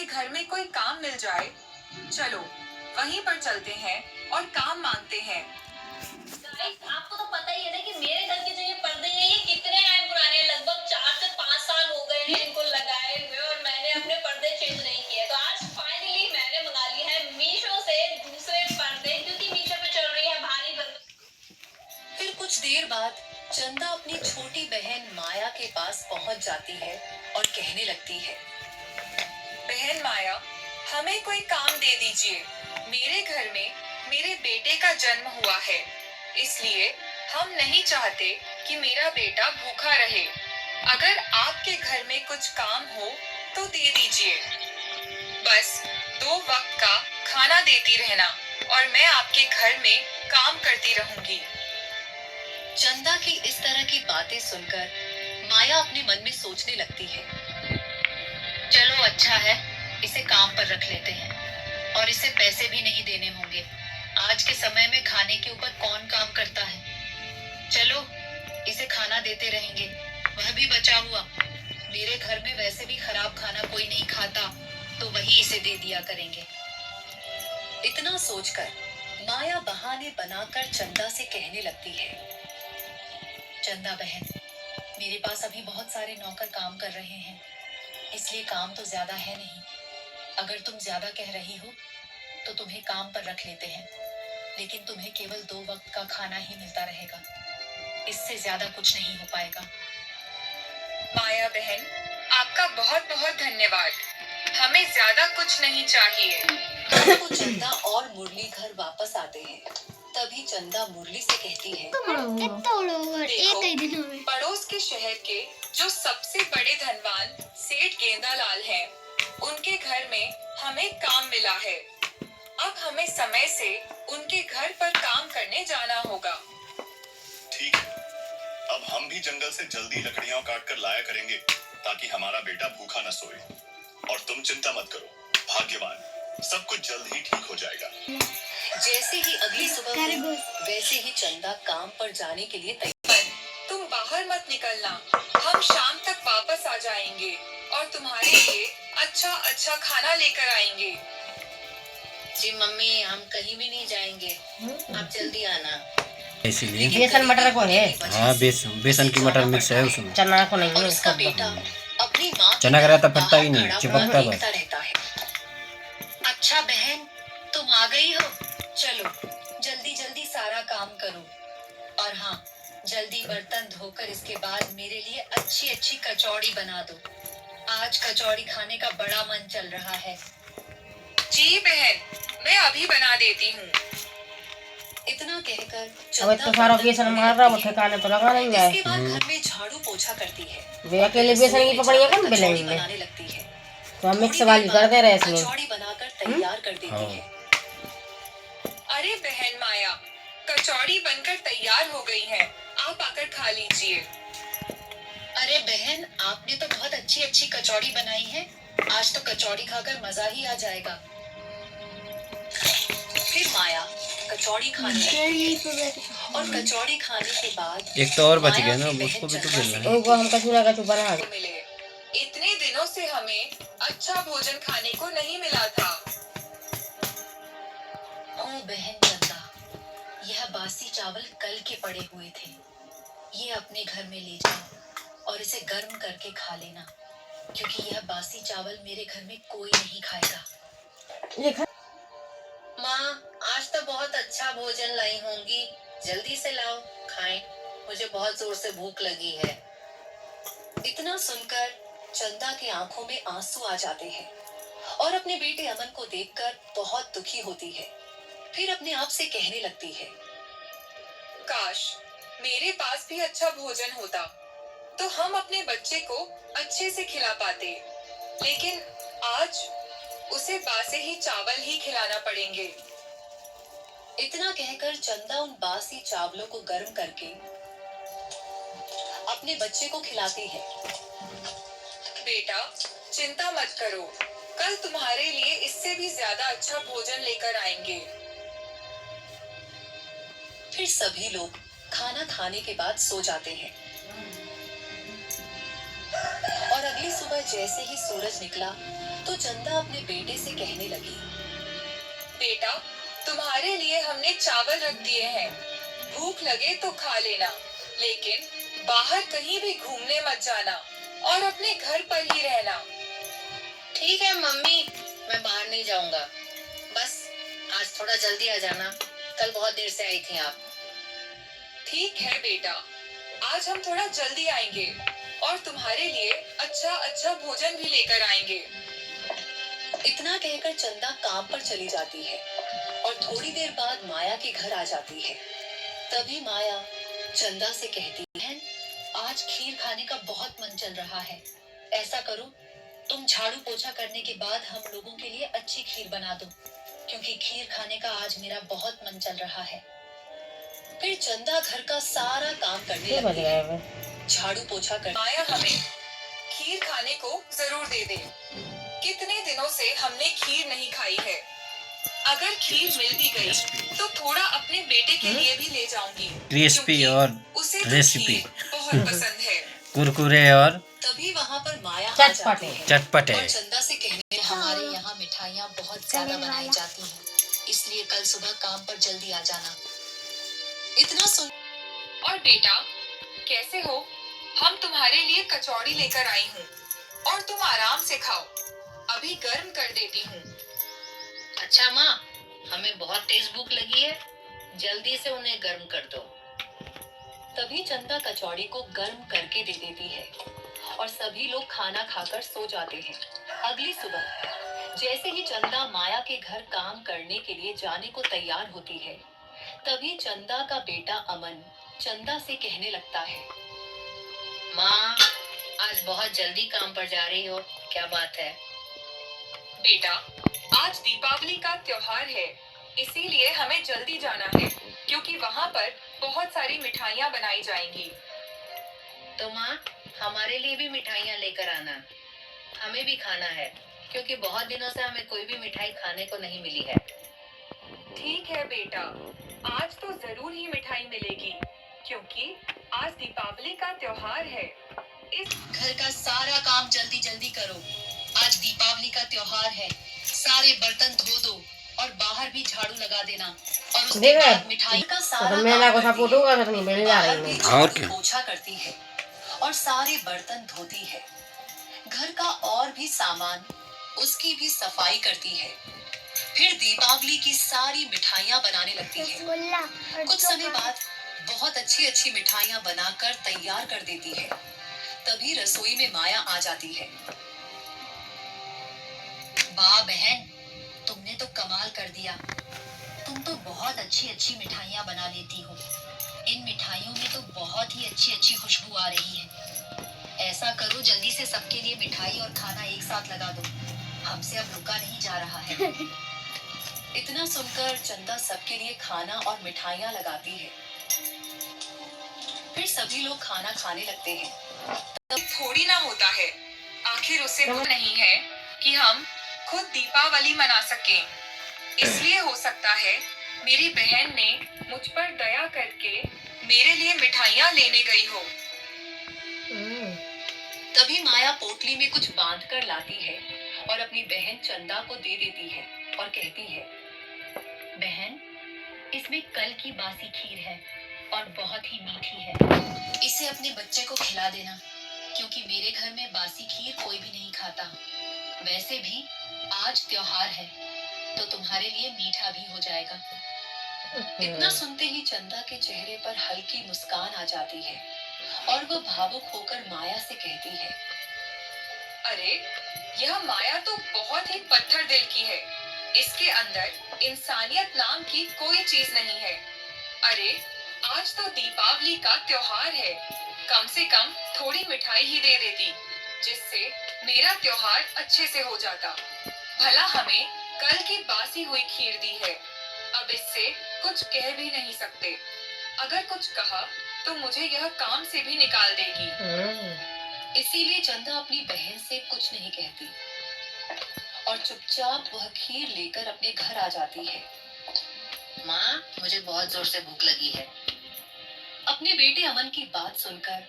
घर में कोई काम मिल जाए। चलो वहीं पर चलते हैं और काम मांगते हैं। आपको तो पता ही है ना कि मेरे घर के जो ये पर्दे हैं ये कितने टाइम पुराने हैं, लगभग 4 से 5 साल हो गए हैं इनको लगाए हुए, और मैंने अपने पर्दे चेंज नहीं किए। तो आज फाइनली मैंने मंगा लिए हैं मीशो से दूसरे पर्दे, क्योंकि मीशो पे चल रही है भारी बंद। फिर कुछ देर बाद चंदा अपनी छोटी बहन माया के पास पहुंच जाती है और कहने लगती है, बहन माया, हमें कोई काम दे दीजिए। मेरे घर में मेरे बेटे का जन्म हुआ है, इसलिए हम नहीं चाहते कि मेरा बेटा भूखा रहे। अगर आपके घर में कुछ काम हो तो दे दीजिए। बस 2 वक्त का खाना देती रहना और मैं आपके घर में काम करती रहूंगी। चंदा की इस तरह की बातें सुनकर माया अपने मन में सोचने लगती है, चलो अच्छा है, इसे काम पर रख लेते हैं और इसे पैसे भी नहीं देने होंगे। आज के समय में खाने के ऊपर कौन काम करता है। चलो इसे खाना देते रहेंगे, वह भी बचा हुआ। मेरे घर में वैसे भी खराब खाना कोई नहीं खाता, तो वही इसे दे दिया करेंगे। इतना सोचकर माया बहाने बनाकर चंदा से कहने लगती है, चंदा बहन, मेरे पास अभी बहुत सारे नौकर काम कर रहे हैं, इसलिए काम तो ज्यादा है नहीं। अगर तुम ज्यादा कह रही हो तो तुम्हें काम पर रख लेते हैं, लेकिन तुम्हें केवल 2 वक्त का खाना ही मिलता रहेगा, इससे ज्यादा कुछ नहीं हो पाएगा। माया बहन, आपका बहुत बहुत धन्यवाद। हमें ज्यादा कुछ नहीं चाहिए। तो चंदा और मुरली घर वापस आते हैं। तभी चंदा मुरली से कहती है, देखो, पड़ोस के शहर के जो सबसे बड़े धनवान सेठ गेंदालाल हैं, उनके घर में हमें काम मिला है। अब हमें समय से उनके घर पर काम करने जाना होगा। ठीक है, अब हम भी जंगल से जल्दी लकड़ियां काट कर लाया करेंगे ताकि हमारा बेटा भूखा न सोए। और तुम चिंता मत करो, भाग्यवान, सब कुछ जल्द ही ठीक हो जाएगा। जैसे ही अगली सुबह हुई, वैसे ही चंदा काम पर जाने के लिए तैयार। तुम बाहर मत निकलना, हम शाम तक वापस आ जाएंगे और तुम्हारे लिए अच्छा अच्छा खाना लेकर आएंगे। जी मम्मी, हम कहीं भी नहीं जाएंगे, आप जल्दी आना। इसीलिए बेसन मटर को है। हाँ, बेसन की मटर मिक्स है उसमें। चना को नहीं और है उसका उसका। बेटा अपनी माँ की चना का रहता तरफ फटता ही बाहर नहीं, खड़ा चिपकता हुआ बस। देखता रहता है। अच्छा बहन, तुम आ गई हो, चलो जल्दी जल्दी सारा काम करो, और हाँ, जल्दी बर्तन धोकर इसके बाद मेरे लिए अच्छी अच्छी कचौड़ी बना दो। आज कचौड़ी खाने का बड़ा मन चल रहा है। जी बहन, मैं अभी बना देती हूँ। इतना कहकर अब तो सारा बेसन मार रहा, वो ठिकाने तो लगा नहीं है। इसके बाद घर में झाड़ू पोछा करती है। वे अकेले बेसन की पपड़ियाँ कौन कचौड़ी बेलेंगे? बनाने लगती है। तो हम मिक्स वाली कर दे रहे हैं इसमें। कचौड़ी बनाकर तैयार कर देती है। अरे बहन माया, कचौड़ी बनकर तैयार हो गई है, आप आकर खा लीजिए। अरे बहन, आपने तो बहुत अच्छी अच्छी कचौड़ी बनाई है, आज तो कचौड़ी खाकर मजा ही आ जाएगा। फिर माया कचौड़ी खाने लगती है और कचौड़ी खाने के बाद एक तो और बच माया गया ना, की बहन उसको भी तो चंदा बेलना से है। वो हम कछु ना कछु बना दे। मिले, इतने दिनों से हमें अच्छा भोजन खाने को नहीं मिला था। ओ बहन चंदा, यह बासी चावल कल के पड़े हुए थे, ये अपने घर में ले जाओ और इसे गर्म करके खा लेना, क्योंकि यह बासी चावल मेरे घर में कोई नहीं खाएगा। माँ, आज तो बहुत अच्छा भोजन लाई होंगी, जल्दी से लाओ, खाएं, मुझे बहुत जोर से भूख लगी है। इतना सुनकर चंदा की आंखों में आंसू आ जाते हैं और अपने बेटे अमन को देखकर बहुत दुखी होती है। फिर अपने आप से कहने लगती है, काश मेरे पास भी अच्छा भोजन होता तो हम अपने बच्चे को अच्छे से खिला पाते, लेकिन आज उसे बासे ही चावल ही खिलाना पड़ेंगे। इतना कहकर चंदा उन बासी चावलों को गर्म करके अपने बच्चे को खिलाती है। बेटा, चिंता मत करो, कल तुम्हारे लिए इससे भी ज्यादा अच्छा भोजन लेकर आएंगे। फिर सभी लोग खाना खाने के बाद सो जाते हैं और और अगली सुबह जैसे ही सूरज निकला तो चंदा अपने बेटे से कहने लगी, बेटा, तुम्हारे लिए हमने चावल रख दिए हैं। भूख लगे तो खा लेना, लेकिन बाहर कहीं भी घूमने मत जाना और अपने घर पर ही रहना। ठीक है मम्मी, मैं बाहर नहीं जाऊंगा। बस आज थोड़ा जल्दी आ जाना, कल बहुत देर से आई थी आप। ठीक है बेटा, आज हम थोड़ा जल्दी आएंगे और तुम्हारे लिए अच्छा अच्छा भोजन भी लेकर आएंगे। इतना कहकर चंदा काम पर चली जाती है और थोड़ी देर बाद माया के घर आ जाती है। तभी माया चंदा से कहती है, आज खीर खाने का बहुत मन चल रहा है। ऐसा करो, तुम झाड़ू पोछा करने के बाद हम लोगों के लिए अच्छी खीर बना दो, क्योंकि खीर खाने का आज मेरा बहुत मन चल रहा है। फिर चंदा घर का सारा काम करने ये बज लगती गए है, अब। झाड़ू पोछा कर। माया हमें खीर खाने को जरूर दे दे। कितने दिनों से हमने खीर नहीं खाई है। अगर खीर मिल भी गई तो थोड़ा अपने बेटे के लिए भी ले जाऊंगी, क्रिस्पी क्योंकि और उसे तो रेसिपी। खीर बहुत पसंद है। कुरकुरे और तभी वहाँ पर माया आ चटपटे। जाती है चटपटे। और चंदा से कहने, हमारे यहाँ मिठाइयाँ बहुत ज्यादा बनाई जाती हैं, इसलिए कल सुबह काम पर जल्दी आ जाना। इतना सुन और बेटा, कैसे हो? हम तुम्हारे लिए कचौड़ी लेकर आई हूँ और तुम आराम से खाओ। अभी गर्म कर देती हूँ। अच्छा माँ, हमें बहुत तेज भूख लगी है, जल्दी से उन्हें गर्म कर दो। तभी चंदा कचौड़ी को गर्म करके दे देती है और सभी लोग खाना खाकर सो जाते हैं। अगली सुबह जैसे ही चंदा माया के घर काम करने के लिए जाने को तैयार होती है, तभी चंदा का बेटा अमन चंदा से कहने लगता है, माँ, आज बहुत जल्दी काम पर जा रही हो, क्या बात है? बेटा, आज दीपावली का त्योहार है, इसीलिए हमें जल्दी जाना है, क्योंकि वहाँ पर बहुत सारी मिठाइयाँ बनाई जाएंगी। तो माँ, हमारे लिए भी मिठाइयाँ लेकर आना, हमें भी खाना है, क्योंकि बहुत दिनों से हमें कोई भी मिठाई खाने को नहीं मिली है। ठीक है बेटा, आज तो जरूर ही मिठाई मिलेगी, क्योंकि आज दीपावली का त्योहार है। इस घर का सारा काम जल्दी जल्दी करो, आज दीपावली का त्योहार है। सारे बर्तन धो दो और बाहर भी झाड़ू लगा देना और उसके देख रहे? बाद मिठाई का सारा तो मेला को काम सपोर्ट करती है। होगा तो नहीं मिल जा बाहर रही भी है। और झाड़ू क्या? पोछा करती है और सारे बर्तन धोती है। घर का और भी सामान, उसकी भी सफाई करती है। फिर दीपावली की सारी मिठाइयाँ बनाने लगती है। कुछ समय बाद बहुत अच्छी अच्छी मिठाइयाँ बनाकर तैयार कर देती है। तभी रसोई में माया आ जाती है। वाह बहन, तुमने तो कमाल कर दिया। तुम तो बहुत अच्छी अच्छी मिठाइयाँ बना लेती हो। इन मिठाइयों में तो बहुत ही अच्छी अच्छी खुशबू आ रही है। ऐसा करो, जल्दी से सबके लिए मिठाई और खाना एक साथ लगा दो, हमसे अब रुका नहीं जा रहा है। इतना सुनकर चंदा सबके लिए खाना और मिठाइयाँ लगाती है। फिर सभी लोग खाना खाने लगते हैं। थोड़ी ना होता है, आखिर उसे नहीं है कि हम खुद दीपावली मना सकें। इसलिए हो सकता है मेरी बहन ने मुझ पर दया करके मेरे लिए मिठाइयाँ लेने गई हो। तभी माया पोटली में कुछ बांध कर लाती है और अपनी बहन चंदा को दे देती है और कहती है, बहन, इसमें कल की बासी खीर है और बहुत ही मीठी है। इसे अपने बच्चे को खिला देना, क्योंकि मेरे घर में बासी खीर कोई भी नहीं खाता। वैसे भी आज त्योहार है, तो तुम्हारे लिए मीठा भी हो जाएगा। इतना सुनते ही चंदा के चेहरे पर हल्की मुस्कान आ जाती है और वो भावुक होकर माया से कहती है, अरे, यह माया तो बहुत ही पत्थर दिल की है। इसके अंदर इंसानियत नाम की कोई चीज नहीं है। अरे, आज तो दीपावली का त्योहार है, कम से कम थोड़ी मिठाई ही दे देती, जिससे मेरा त्योहार अच्छे से हो जाता। भला हमें कल की बासी हुई खीर दी है, अब इससे कुछ कह भी नहीं सकते। अगर कुछ कहा तो मुझे यह काम से भी निकाल देगी। इसीलिए चंदा अपनी बहन से कुछ नहीं कहती और चुपचाप वह खीर लेकर अपने घर आ जाती है। माँ, मुझे बहुत जोर से भूख लगी है। अपने बेटे अमन की बात सुनकर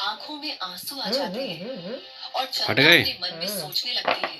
आंखों में आंसू आ जाते हैं और चंदा फट गए? अपने मन में सोचने लगती है